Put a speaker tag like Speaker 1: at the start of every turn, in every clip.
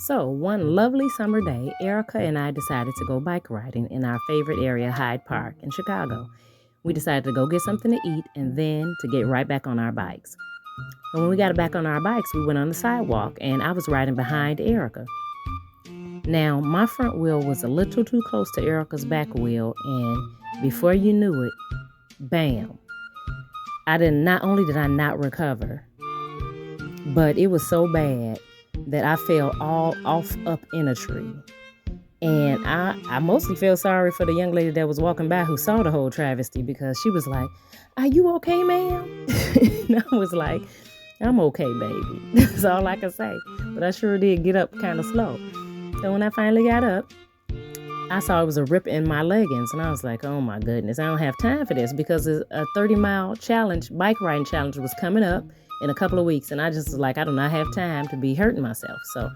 Speaker 1: So, one lovely summer day, Erica and I decided to go bike riding in our favorite area, Hyde Park in Chicago. We decided to go get something to eat and then to get right back on our bikes. And when we got back on our bikes, we went on the sidewalk and I was riding behind Erica. Now, my front wheel was a little too close to Erica's back wheel, and before you knew it, bam. Not only did I not recover, but it was so bad that I fell all off up in a tree. And I mostly feel sorry for the young lady that was walking by who saw the whole travesty, because she was like, "Are you okay, ma'am?" And I was like, "I'm okay, baby." That's all I can say. But I sure did get up kind of slow. So when I finally got up, I saw it was a rip in my leggings, and I was like, "Oh my goodness, I don't have time for this," because a 30-mile challenge, bike riding challenge, was coming up in a couple of weeks, and I just was like, I do not have time to be hurting myself. So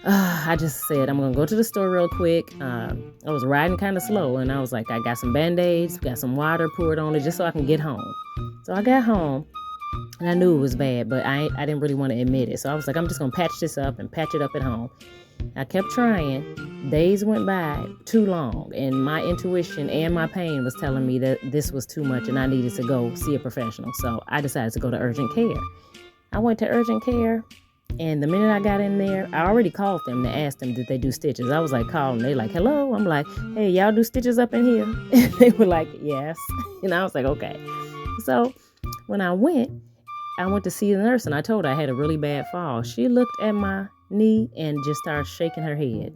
Speaker 1: I just said, I'm going to go to the store real quick. I was riding kind of slow, and I was like, I got some Band-Aids, got some water poured on it just so I can get home. So I got home, and I knew it was bad, but I didn't really want to admit it. So I was like, I'm just going to patch this up and patch it up at home. I kept trying. Days went by too long, and my intuition and my pain was telling me that this was too much and I needed to go see a professional. So I decided to go to urgent care. I went to urgent care, and the minute I got in there, I already called them to ask them, did they do stitches? I was like calling. They like, hello. I'm like, hey, y'all do stitches up in here? And they were like, yes. And I was like, okay. So when I went to see the nurse, and I told her I had a really bad fall. She looked at my knee and just started shaking her head.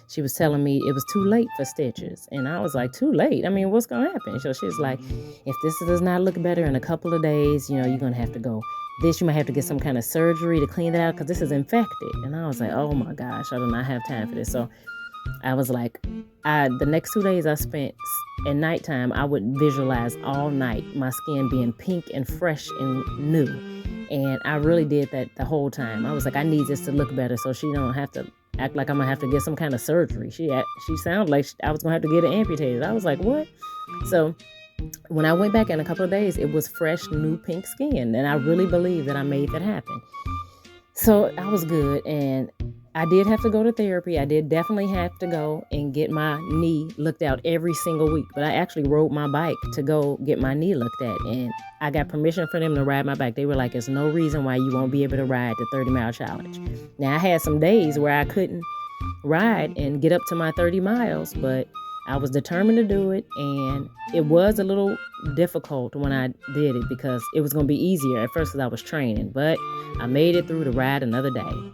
Speaker 1: She was telling me it was too late for stitches. And I was like, too late? I mean, what's going to happen? So she was like, if this does not look better in a couple of days, you're going to have to go you might have to get some kind of surgery to clean that out because this is infected. And I was like, oh my gosh, I do not have time for this. So I was like, the next 2 days I spent at nighttime, I would visualize all night my skin being pink and fresh and new. And I really did that the whole time. I was like, I need this to look better so she don't have to act like I'm going to have to get some kind of surgery. She sounded like I was going to have to get it amputated. I was like, what? So when I went back in a couple of days, it was fresh, new pink skin. And I really believe that I made that happen. So I was good. And I did have to go to therapy. I did definitely have to go and get my knee looked out every single week. But I actually rode my bike to go get my knee looked at. And I got permission for them to ride my bike. They were like, there's no reason why you won't be able to ride the 30-mile challenge. Now, I had some days where I couldn't ride and get up to my 30 miles, but I was determined to do it. And it was a little difficult when I did it because it was going to be easier at first because I was training. But I made it through to ride another day.